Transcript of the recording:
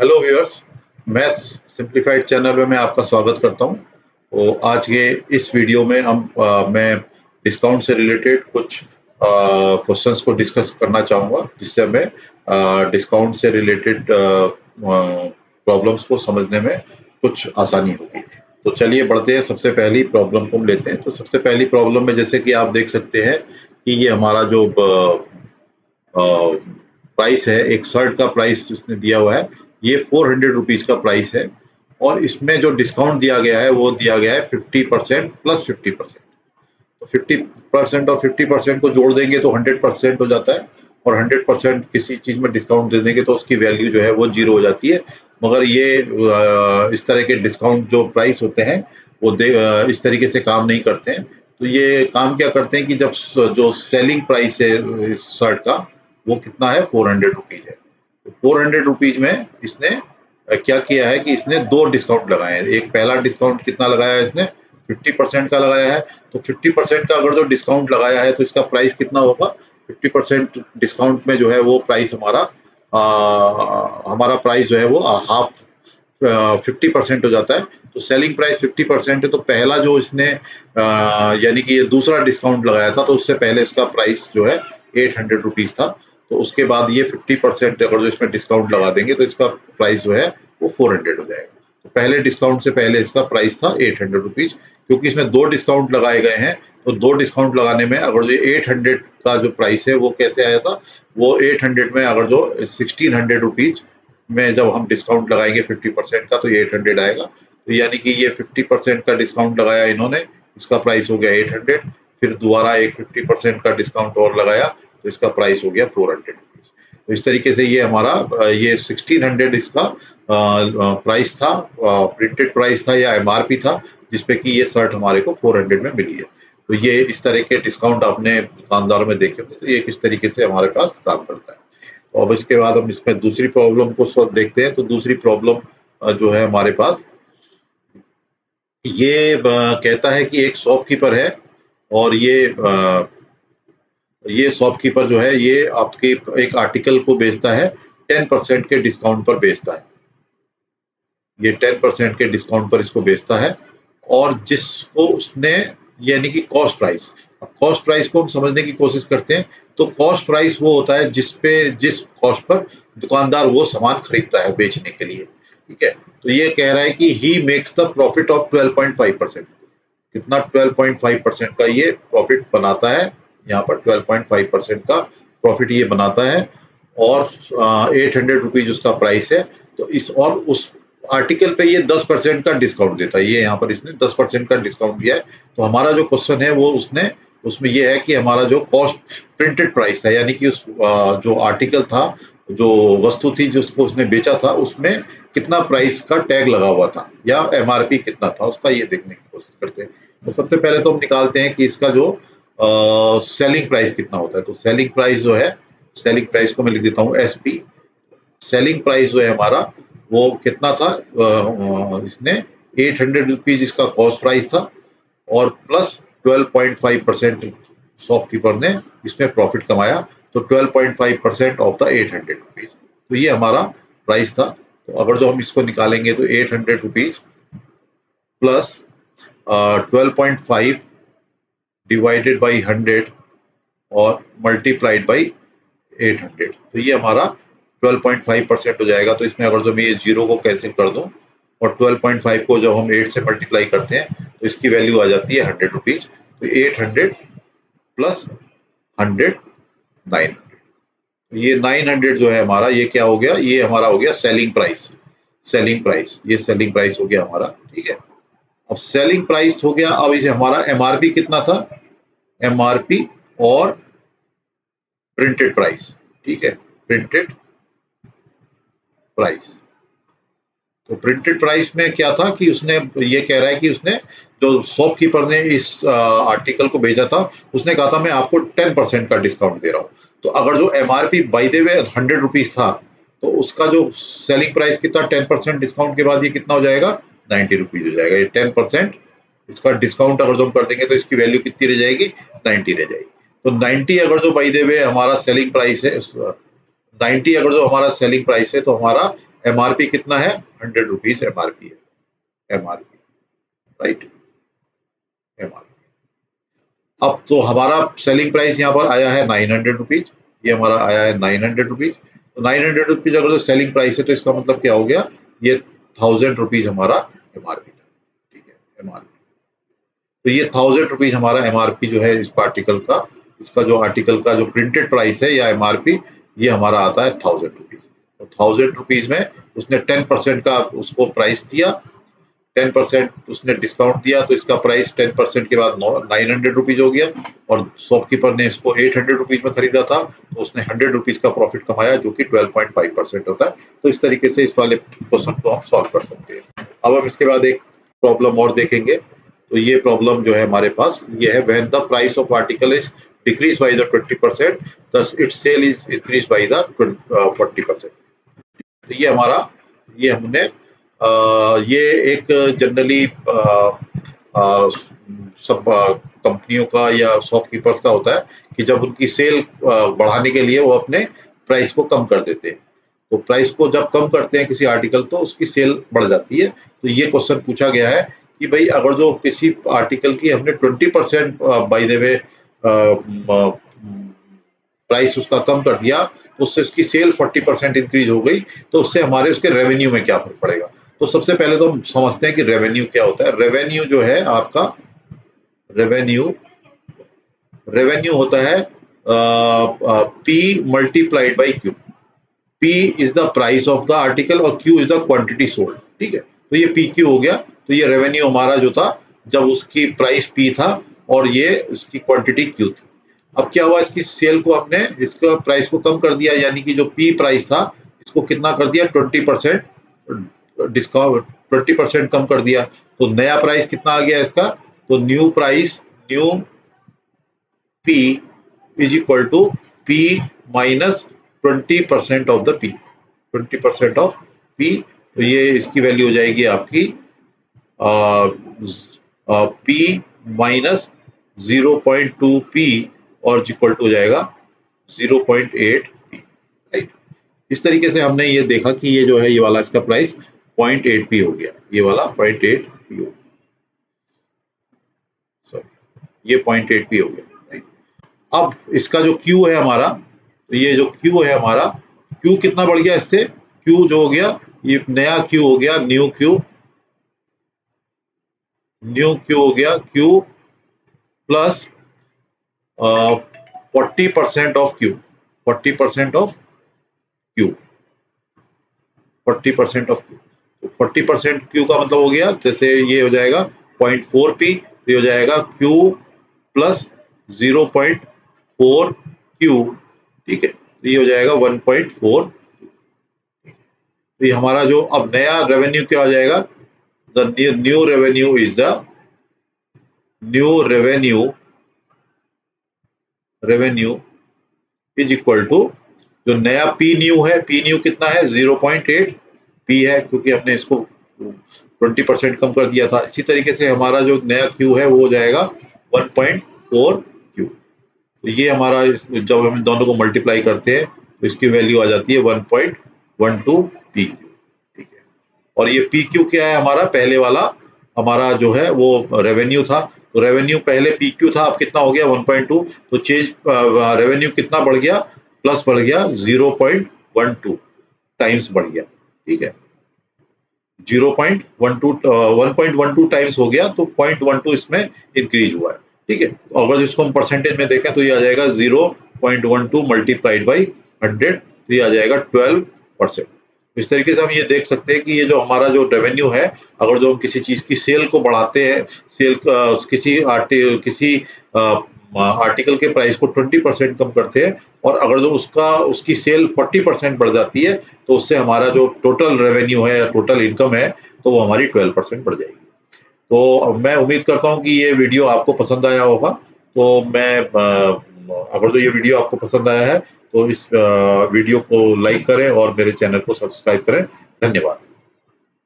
Hello viewers, मैं simplified channel में मैं आपका स्वागत करता हूं। तो आज के इस वीडियो में मैं डिस्काउंट से रिलेटेड कुछ क्वेश्चंस को डिस्कस करना चाहूँगा, जिससे हमें डिस्काउंट से रिलेटेड प्रॉब्लम्स को समझने में कुछ आसानी होगी। तो चलिए बढ़ते हैं, सबसे पहली प्रॉब्लम को हम लेते हैं। तो सबसे पहली प्रॉब्लम में जैसे कि आप देख सकते हैं कि ये हमारा जो प्राइस है, एक शर्ट का प्राइस इसने दिया हुआ है, ये 400 रुपीज का प्राइस है और इसमें जो डिस्काउंट दिया गया है वो दिया गया है 50% प्लस 50%। तो 50% और 50% को जोड़ देंगे तो 100% हो जाता है और 100% किसी चीज में डिस्काउंट दे देंगे तो उसकी वैल्यू जो है वो जीरो हो जाती है। मगर ये इस तरह के डिस्काउंट जो प्राइस होते हैं वो इस तरीके से काम नहीं करते हैं। तो ये काम क्या करते हैं कि जब जो सेलिंग प्राइस है इस शर्ट का वो कितना है, 400 रुपीज है। तो 400 रुपीज में इसने क्या किया है कि इसने दो डिस्काउंट लगाए हैं। एक पहला डिस्काउंट कितना लगाया है इसने, 50% का लगाया है। तो 50% का अगर जो डिस्काउंट लगाया है तो इसका प्राइस कितना होगा, 50% डिस्काउंट में जो है वो प्राइस हमारा प्राइस जो है वो हाफ 50% हो जाता है। तो सेलिंग प्राइस 50% है, तो पहला जो इसने यानी कि ये दूसरा डिस्काउंट लगाया था तो उससे पहले इसका प्राइस जो है 800 रुपीज था। तो उसके बाद ये 50% अगर जो इसमें डिस्काउंट लगा देंगे तो इसका प्राइस जो है वो 400 हो जाएगा। तो पहले डिस्काउंट से पहले इसका प्राइस था 800 रुपीज। क्योंकि इसमें दो डिस्काउंट लगाए गए हैं तो दो डिस्काउंट लगाने में अगर जो 800 का जो प्राइस है वो कैसे आया था, वो 800 में अगर जो 1600 रुपीज में जब हम डिस्काउंट लगाएंगे 50% का तो ये 800 आएगा। तो यानी कि ये 50% का डिस्काउंट लगाया इन्होंने, इसका प्राइस हो गया 800। फिर दोबारा एक 50% का डिस्काउंट और लगाया तो इसका प्राइस हो गया 400 रुपीज। तो इस तरीके से ये हमारा ये 1600 इसका प्राइस था, प्रिंटेड प्राइस था या एमआरपी था, जिसपे कि ये शर्ट हमारे को 400 में मिली है। तो ये इस तरह के डिस्काउंट आपने दुकानदार में देखे होंगे। तो ये किस तरीके से हमारे पास काम करता है। तो अब इसके बाद हम इसमें दूसरी प्रॉब्लम को सॉल्व देखते हैं। तो दूसरी प्रॉब्लम जो है हमारे पास, ये कहता है कि एक शॉपकीपर है और ये शॉपकीपर जो है ये आपके एक आर्टिकल को बेचता है, 10% के डिस्काउंट पर बेचता है। ये 10% के डिस्काउंट पर इसको बेचता है और जिसको उसने यानी कि कॉस्ट प्राइस, अब कॉस्ट प्राइस को हम समझने की कोशिश करते हैं। तो कॉस्ट प्राइस वो होता है जिस कॉस्ट पर दुकानदार वो सामान खरीदता है बेचने के लिए। ठीक है, तो ये कह रहा है कि he makes the profit of 12.5%। कितना, 12.5% का ये प्रॉफिट बनाता है। यहाँ पर 12.5% का प्रॉफिट ये बनाता है और 800 रुपीज उसका प्राइस है। तो इस और उस आर्टिकल पे ये 10% का डिस्काउंट देता है। ये यहाँ पर इसने 10% का डिस्काउंट दिया है। तो हमारा जो क्वेश्चन है वो उसमें ये है कि हमारा जो कॉस्ट प्रिंटेड प्राइस था, यानी कि उस जो आर्टिकल था, जो वस्तु थी जिसको उसने बेचा था, उसमें कितना प्राइस का टैग लगा हुआ था या एमआरपी कितना था उसका, ये देखने की कोशिश करते हैं। तो सबसे पहले तो हम निकालते हैं कि इसका जो सेलिंग प्राइस कितना होता है। तो सेलिंग प्राइस जो है, सेलिंग प्राइस को मैं लिख देता हूँ एसपी। सेलिंग प्राइस जो है हमारा वो कितना था, इसने 800 रुपीज इसका कॉस्ट प्राइस था और प्लस 12.5% शॉपकीपर ने इसमें प्रॉफिट कमाया। तो 12.5% ऑफ द 800 रुपीज, तो ये हमारा प्राइस था। तो अगर जो हम इसको निकालेंगे तो 800 रुपीज प्लस 12.5 डिवाइडेड बाई 100 और मल्टीप्लाइड बाई 800, तो ये हमारा 12.5% हो जाएगा। तो इसमें अगर जो मैं ये जीरो को कैंसिल कर दूं और 12.5 को जब हम 8 से मल्टीप्लाई करते हैं तो इसकी वैल्यू आ जाती है 100 रुपीज। तो 800 प्लस 100 900, ये 900 जो है हमारा, ये क्या हो गया, ये हमारा हो गया सेलिंग प्राइस। सेलिंग प्राइस, ये सेलिंग प्राइस हो गया हमारा। ठीक है, अब सेलिंग प्राइस हो गया। अब इसे हमारा एमआरपी कितना था, एमआरपी और प्रिंटेड प्राइस। ठीक है, प्रिंटेड प्राइस। तो प्रिंटेड प्राइस में क्या था कि उसने ये कह रहा है कि उसने जो शॉपकीपर ने इस आर्टिकल को भेजा था, उसने कहा था मैं आपको 10% का डिस्काउंट दे रहा हूँ। तो अगर जो MRP by the way 100 rupees था तो उसका जो सेलिंग प्राइस कितना, 10% डिस्काउंट के बाद ये कितना हो जाएगा, 90 रुपीज हो जाएगा। ये 10% इसका डिस्काउंट अगर जो हम कर देंगे तो इसकी वैल्यू कितनी रह जाएगी, 90 रह जाएगी। तो 90 अगर जो बाय द वे हमारा सेलिंग प्राइस है, 90 अगर जो हमारा सेलिंग प्राइस है तो हमारा एमआरपी कितना है, 100 रुपीज एमआरपी है, एमआरपी, राइट, एमआरपी। अब तो हमारा सेलिंग प्राइस यहाँ पर आया है 900 रुपीज, ये हमारा आया है 900 रुपीज। तो 900 रुपीज अगर जो सेलिंग प्राइस है तो इसका मतलब क्या हो गया, ये 1000 रुपीज हमारा एमआरपी था, ठीक है, एमआरपी। तो ये 1000 रुपीज हमारा एमआरपी जो है इस आर्टिकल का, इसका जो आर्टिकल का जो प्रिंटेड प्राइस है या एमआरपी, ये हमारा आता है 1000 रुपीज। तो 1000 रुपीज में उसने 10% का उसको प्राइस दिया, 10% उसने डिस्काउंट दिया, तो इसका प्राइस 10% के बाद 900 रुपीज हो गया, और शॉपकीपर ने इसको 800 रुपीज में खरीदा था, तो उसने 100 रुपीज का प्रॉफिट कमाया, जो कि 12.5% होता है। तो इस तरीके से इस वाले क्वेश्चन को हम सॉल्व कर सकते हैं। अब हम इसके बाद एक प्रॉब्लम और देखेंगे। तो ये प्रॉब्लम जो है हमारे पास ये है, when the price of article is decrease by the 20%, thus its sale is increased by the 40%। तो ये हमारा, ये हमने ये एक जनरली सब कंपनियों का या शॉपकीपर्स का होता है कि जब उनकी सेल बढ़ाने के लिए वो अपने प्राइस को कम कर देते हैं। तो प्राइस को जब कम करते हैं किसी आर्टिकल, तो उसकी सेल बढ़ जाती है। तो ये क्वेश्चन पूछा गया है कि भाई अगर जो किसी आर्टिकल की हमने 20% बाय द वे प्राइस उसका कम कर दिया, उससे उसकी सेल 40% इंक्रीज हो गई, तो उससे हमारे उसके रेवेन्यू में क्या फर्क पड़ेगा। तो सबसे पहले तो हम समझते हैं कि रेवेन्यू क्या होता है। रेवेन्यू जो है आपका, रेवेन्यू रेवेन्यू होता है P multiplied by Q. P is the price of the article और Q is the quantity sold, ठीक है। तो ये पी क्यू हो गया। तो ये रेवेन्यू हमारा जो था जब उसकी प्राइस पी था और ये उसकी क्वांटिटी क्यू थी। अब क्या हुआ, इसकी सेल को हमने इसका प्राइस को कम कर दिया, यानी कि जो पी प्राइस था इसको कितना कर दिया, 20% डिस्काउंट, 20% कम कर दिया। तो नया प्राइस कितना आ गया इसका, तो new price, new P is equal to P minus 20% of the P, 20% of P. तो ये इसकी वैल्यू हो जाएगी आपकी पी माइनस 0.2 पी और इक्वल टू हो जाएगा 0.8 पी, राइट। इस तरीके से हमने ये देखा कि ये जो है ये वाला इसका प्राइस 0.8 पी हो गया, ये वाला 0.8 पी हो गया, सॉरी ये 0.8 पी हो गया, राइट। अब इसका जो Q है हमारा, तो ये जो Q है हमारा, Q कितना बढ़ गया इससे, Q जो हो गया ये नया Q हो गया, न्यू Q, न्यू Q हो गया Q plus 40% of Q, 40% of Q, 40% of Q। तो 40% Q का मतलब हो गया, जैसे ये हो जाएगा 0.4 P, ये हो जाएगा Q प्लस 0.4 Q, ठीक है। तो ये हो जाएगा 1.4। तो ये हमारा जो अब नया रेवेन्यू क्या हो जाएगा, the new revenue is the new revenue is equal to जो नया पी न्यू है, पी न्यू कितना है 0.8 पी है, क्योंकि हमने इसको 20% कम कर दिया था। इसी तरीके से हमारा जो नया क्यू है वो हो जाएगा 1.4 क्यू। तो ये हमारा जब हम दोनों को मल्टीप्लाई करते हैं तो इसकी वैल्यू आ जाती है 1.12 पी क्यू, ठीक है। और ये पी क्यू क्या है हमारा, पहले वाला हमारा जो है वो रेवेन्यू था। तो रेवेन्यू पहले पी क्यू था, अब कितना हो गया 1.2। तो चेंज रेवेन्यू कितना बढ़ गया, प्लस बढ़ गया 0.12 टाइम्स बढ़ गया, ठीक है। 1.12 टाइम्स हो गया, तो 0.12 इसमें इंक्रीज हुआ है, ठीक है। तो अगर इसको हम परसेंटेज में देखें तो ये आ जाएगा 0.12 मल्टीप्लाइड बाई 100, तो ये आ जाएगा 12%। इस तरीके से हम ये देख सकते हैं कि ये जो हमारा जो रेवेन्यू है, अगर जो हम किसी चीज की सेल को बढ़ाते हैं, सेल किसी आर्टिकल के प्राइस को 20% कम करते हैं, और अगर जो उसकी सेल 40% बढ़ जाती है, तो उससे हमारा जो टोटल रेवेन्यू है या टोटल इनकम है, तो वो हमारी 12% बढ़ जाएगी। तो मैं उम्मीद करता हूँ कि ये वीडियो आपको पसंद आया होगा। तो मैं अगर जो ये वीडियो आपको पसंद आया है तो इस वीडियो को लाइक करें और मेरे चैनल को सब्सक्राइब करें। धन्यवाद।